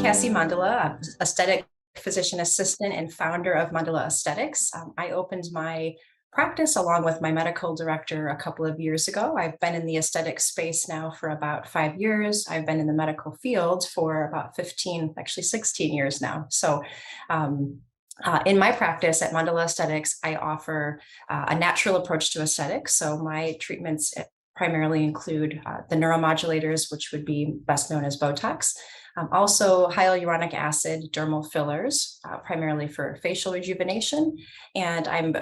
Cassie Mandala, aesthetic physician assistant and founder of Mandala Aesthetics. I opened my practice along with my medical director a couple of years ago. I've been in the aesthetic space now for about 5 years. I've been in the medical field for about 15, actually 16 years now. In my practice at Mandala Aesthetics, I offer a natural approach to aesthetics. So my treatments primarily include the neuromodulators, which would be best known as Botox. Also hyaluronic acid dermal fillers, primarily for facial rejuvenation. And I'm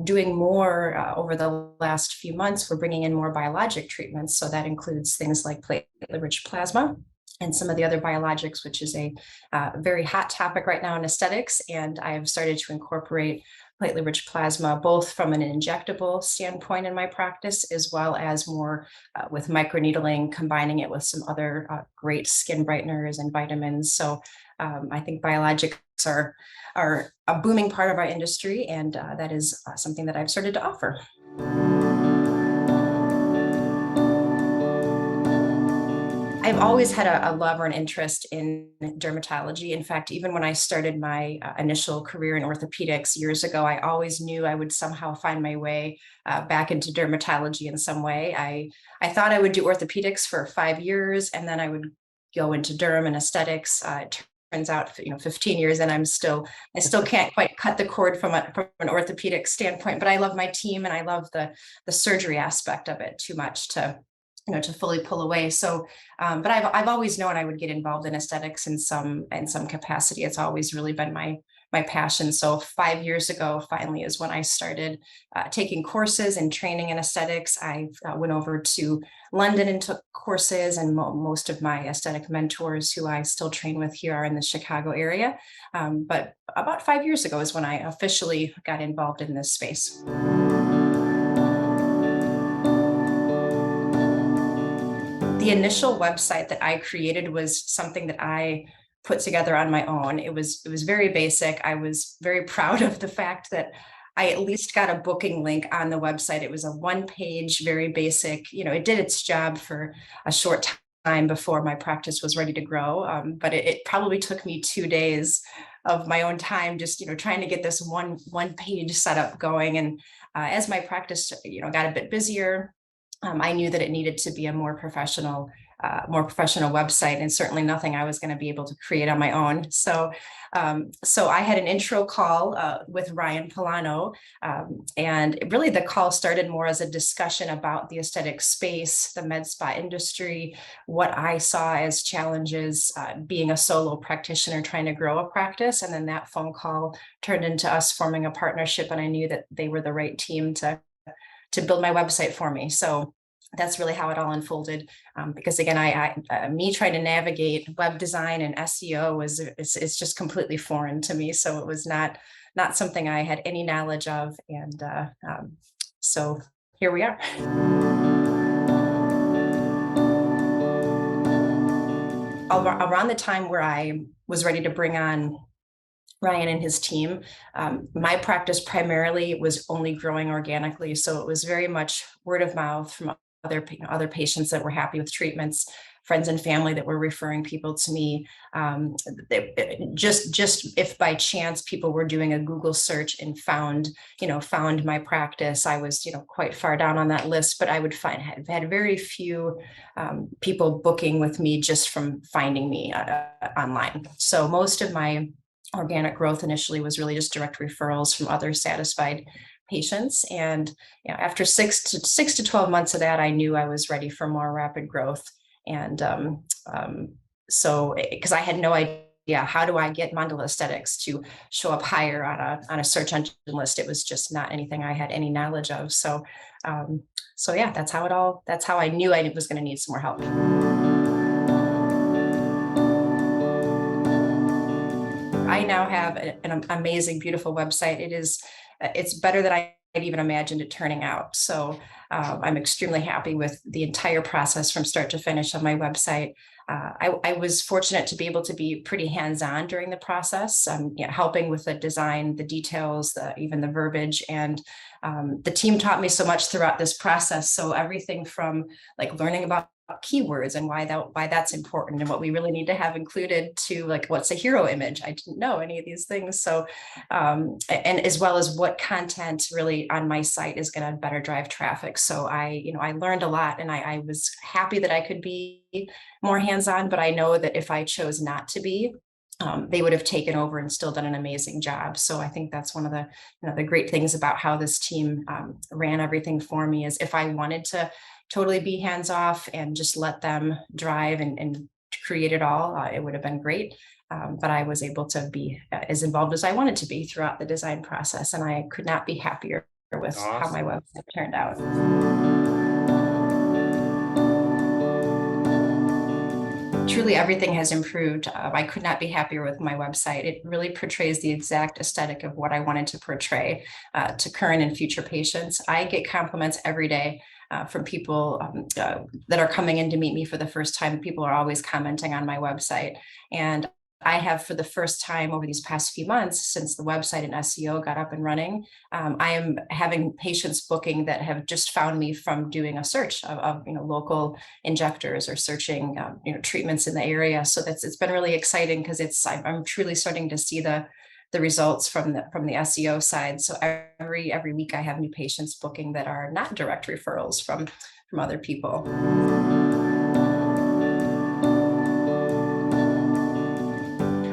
doing more over the last few months. We're bringing in more biologic treatments. So that includes things like platelet-rich plasma and some of the other biologics, which is a very hot topic right now in aesthetics. And I've started to incorporate platelet-rich plasma, both from an injectable standpoint in my practice, as well as more with microneedling, combining it with some other great skin brighteners and vitamins. So I think biologics are a booming part of our industry, and that is something that I've started to offer. I've always had a love or an interest in dermatology. In fact, even when I started my initial career in orthopedics years ago, I always knew I would somehow find my way back into dermatology in some way. I thought I would do orthopedics for 5 years, and then I would go into derm and aesthetics. It turns out, 15 years, and I still can't quite cut the cord from an orthopedic standpoint. But I love my team, and I love the surgery aspect of it too much to fully pull away. So, but I've always known I would get involved in aesthetics in some capacity. It's always really been my passion. So 5 years ago, finally, is when I started taking courses and training in aesthetics. I went over to London and took courses, and most of my aesthetic mentors who I still train with here are in the Chicago area. But about 5 years ago is when I officially got involved in this space. The initial website that I created was something that I put together on my own. It was very basic. I was very proud of the fact that I at least got a booking link on the website. It was a one-page, very basic, it did its job for a short time before my practice was ready to grow. But it probably took me 2 days of my own time, just, trying to get this one page setup going. And as my practice, got a bit busier, I knew that it needed to be a more professional website, and certainly nothing I was going to be able to create on my own. So I had an intro call with Ryan Polano, and really the call started more as a discussion about the aesthetic space, the med spa industry, what I saw as challenges being a solo practitioner trying to grow a practice. And then that phone call turned into us forming a partnership, and I knew that they were the right team to build my website for me. So that's really how it all unfolded. Because again, me trying to navigate web design and SEO it's just completely foreign to me. So it was not something I had any knowledge of. And so here we are. Around the time where I was ready to bring on Ryan and his team, my practice primarily was only growing organically. So it was very much word of mouth from other patients that were happy with treatments, friends and family that were referring people to me. Just if by chance people were doing a Google search and found my practice, I was, quite far down on that list, but I would have had very few people booking with me just from finding me online. So most of my organic growth initially was really just direct referrals from other satisfied patients. And after 6 to 12 months of that, I knew I was ready for more rapid growth. And so because I had no idea, how do I get Mandala Aesthetics to show up higher on a search engine list? It was just not anything I had any knowledge of. So yeah, that's how I knew I was going to need some more help. I now have an amazing, beautiful website. It's better than I had even imagined it turning out. So I'm extremely happy with the entire process from start to finish on my website. I was fortunate to be able to be pretty hands-on during the process, helping with the design, the details, even the verbiage, and the team taught me so much throughout this process. So everything from like learning about keywords and why that's important and what we really need to have included to, like, what's a hero image. I didn't know any of these things. So and as well as what content really on my site is going to better drive traffic. So I learned a lot, and I was happy that I could be more hands-on, but I know that if I chose not to be, they would have taken over and still done an amazing job. So I think that's one of the great things about how this team ran everything for me, is if I wanted to totally be hands off and just let them drive and create it all, it would have been great. But I was able to be as involved as I wanted to be throughout the design process, and I could not be happier with how my Awesome. website turned out. Truly, everything has improved. I could not be happier with my website. It really portrays the exact aesthetic of what I wanted to portray to current and future patients. I get compliments every day from people that are coming in to meet me for the first time. People are always commenting on my website. And I have, for the first time over these past few months, since the website and SEO got up and running, I am having patients booking that have just found me from doing a search of local injectors, or searching treatments in the area. So it's been really exciting, because I'm truly starting to see the results from the SEO side. So every week I have new patients booking that are not direct referrals from other people.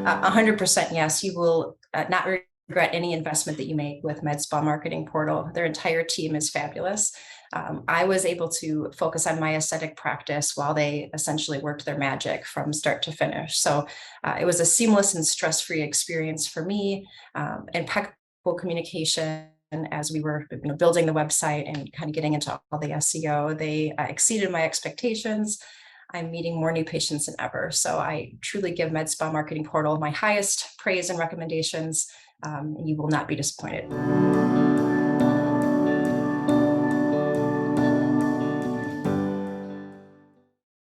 100% yes. You will not regret any investment that you make with Med Spa Marketing Portal. Their entire team is fabulous. I was able to focus on my aesthetic practice while they essentially worked their magic from start to finish. So it was a seamless and stress-free experience for me, impeccable communication. And as we were building the website and kind of getting into all the SEO, they exceeded my expectations. I'm meeting more new patients than ever. So I truly give Med Spa Marketing Portal my highest praise and recommendations. And you will not be disappointed.